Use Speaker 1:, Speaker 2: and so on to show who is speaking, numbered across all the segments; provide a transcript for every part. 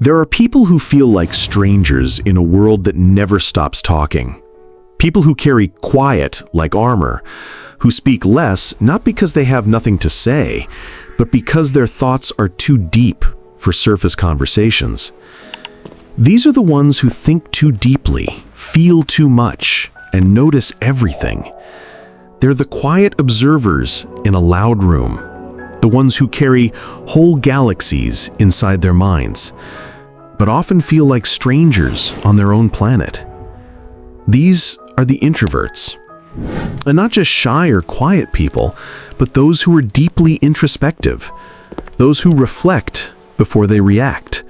Speaker 1: There are people who feel like strangers in a world that never stops talking. People who carry quiet like armor, who speak less not because they have nothing to say, but because their thoughts are too deep for surface conversations. These are the ones who think too deeply, feel too much, and notice everything. They're the quiet observers in a loud room, the ones who carry whole galaxies inside their minds, but often feel like strangers on their own planet. These are the introverts. And not just shy or quiet people, but those who are deeply introspective, those who reflect before they react,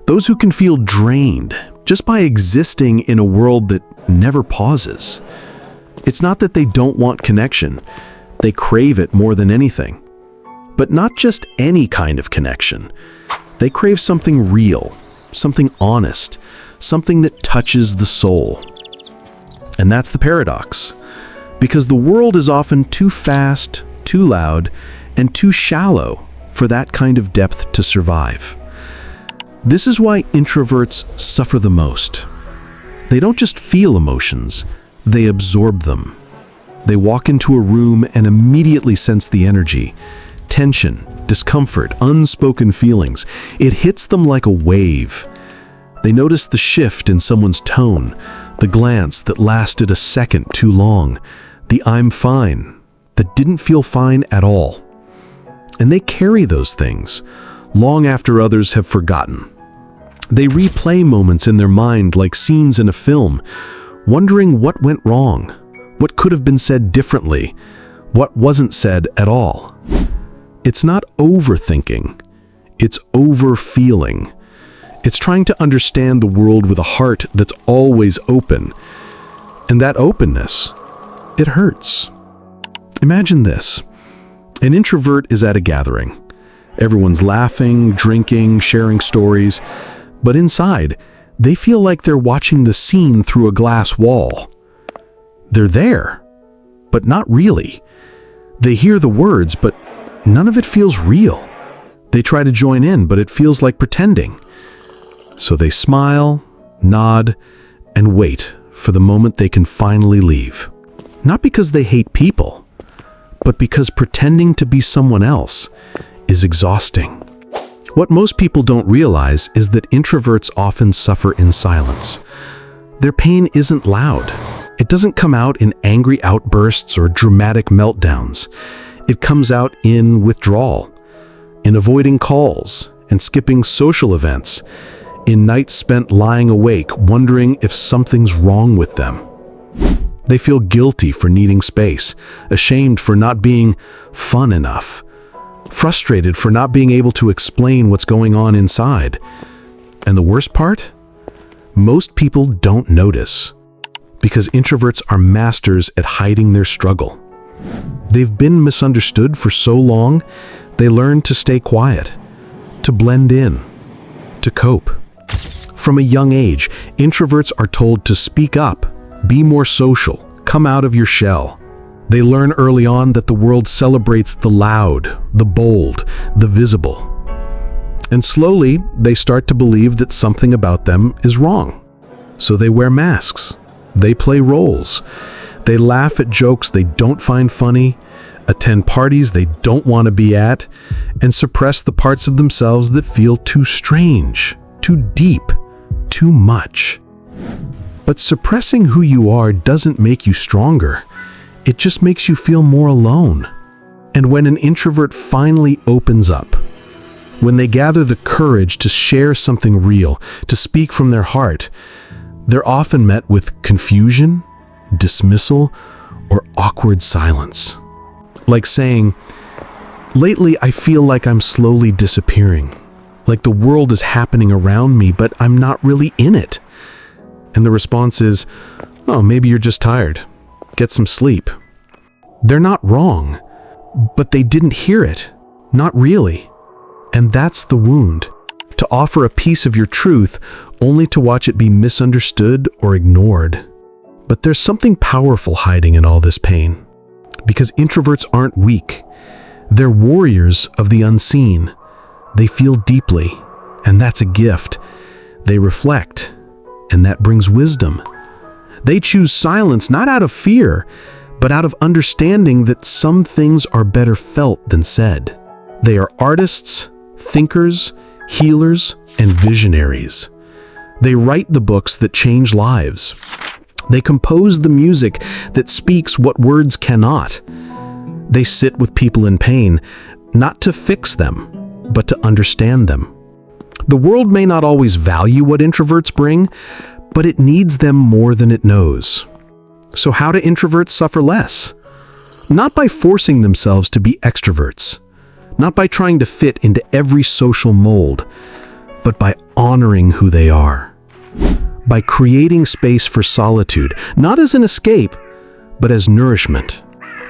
Speaker 1: those who can feel drained just by existing in a world that never pauses. It's not that they don't want connection, they crave it more than anything. But not just any kind of connection. They crave something real, something honest, something that touches the soul. And that's the paradox. Because the world is often too fast, too loud, and too shallow for that kind of depth to survive. This is why introverts suffer the most. They don't just feel emotions, they absorb them. They walk into a room and immediately sense the energy, tension, discomfort, unspoken feelings. It hits them like a wave. They notice the shift in someone's tone, the glance that lasted a second too long, the "I'm fine" that didn't feel fine at all. And they carry those things long after others have forgotten. They replay moments in their mind like scenes in a film, wondering what went wrong, what could have been said differently, what wasn't said at all. It's not overthinking, it's overfeeling. It's trying to understand the world with a heart that's always open. And that openness, it hurts. Imagine this. An introvert is at a gathering. Everyone's laughing, drinking, sharing stories, but inside, they feel like they're watching the scene through a glass wall. They're there, but not really. They hear the words, but none of it feels real. They try to join in, but it feels like pretending. So they smile, nod, and wait for the moment they can finally leave. Not because they hate people, but because pretending to be someone else is exhausting. What most people don't realize is that introverts often suffer in silence. Their pain isn't loud. It doesn't come out in angry outbursts or dramatic meltdowns. It comes out in withdrawal, in avoiding calls and skipping social events, in nights spent lying awake, wondering if something's wrong with them. They feel guilty for needing space, ashamed for not being fun enough, frustrated for not being able to explain what's going on inside. And the worst part? Most people don't notice, because introverts are masters at hiding their struggle. They've been misunderstood for so long, they learn to stay quiet, to blend in, to cope. From a young age, introverts are told to speak up, be more social, come out of your shell. They learn early on that the world celebrates the loud, the bold, the visible. And slowly, they start to believe that something about them is wrong. So they wear masks, they play roles, they laugh at jokes they don't find funny, attend parties they don't want to be at, and suppress the parts of themselves that feel too strange, too deep, too much. But suppressing who you are doesn't make you stronger. It just makes you feel more alone. And when an introvert finally opens up, when they gather the courage to share something real, to speak from their heart, they're often met with confusion, dismissal, or awkward silence. Like saying, "Lately I feel like I'm slowly disappearing. Like the world is happening around me, but I'm not really in it." And the response is, "Oh, maybe you're just tired. Get some sleep." They're not wrong, but they didn't hear it. Not really. And that's the wound. To offer a piece of your truth only to watch it be misunderstood or ignored. But there's something powerful hiding in all this pain. Because introverts aren't weak. They're warriors of the unseen. They feel deeply, and that's a gift. They reflect, and that brings wisdom. They choose silence not out of fear, but out of understanding that some things are better felt than said. They are artists, thinkers, healers, and visionaries. They write the books that change lives. They compose the music that speaks what words cannot. They sit with people in pain, not to fix them, but to understand them. The world may not always value what introverts bring, but it needs them more than it knows. So how do introverts suffer less? Not by forcing themselves to be extroverts, not by trying to fit into every social mold, but by honoring who they are. By creating space for solitude, not as an escape, but as nourishment.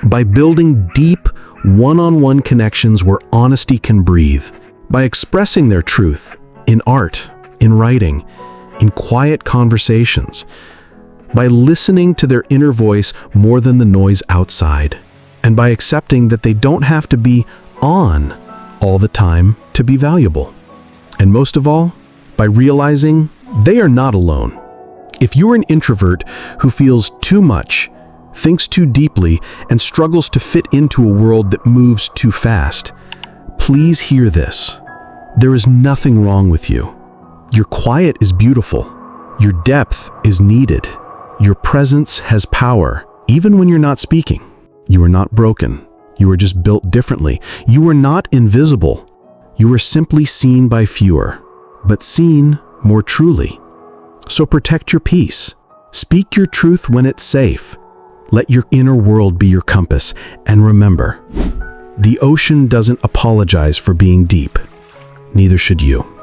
Speaker 1: By building deep, one-on-one connections where honesty can breathe. By expressing their truth in art, in writing, in quiet conversations. By listening to their inner voice more than the noise outside. And by accepting that they don't have to be on all the time to be valuable. And most of all, by realizing they are not alone. If you're an introvert who feels too much, thinks too deeply, and struggles to fit into a world that moves too fast, please hear this. There is nothing wrong with you. Your quiet is beautiful. Your depth is needed. Your presence has power, even when you're not speaking. You are not broken. You are just built differently. You are not invisible. You are simply seen by fewer, but seen more truly. So protect your peace. Speak your truth when it's safe. Let your inner world be your compass. And remember, the ocean doesn't apologize for being deep. Neither should you.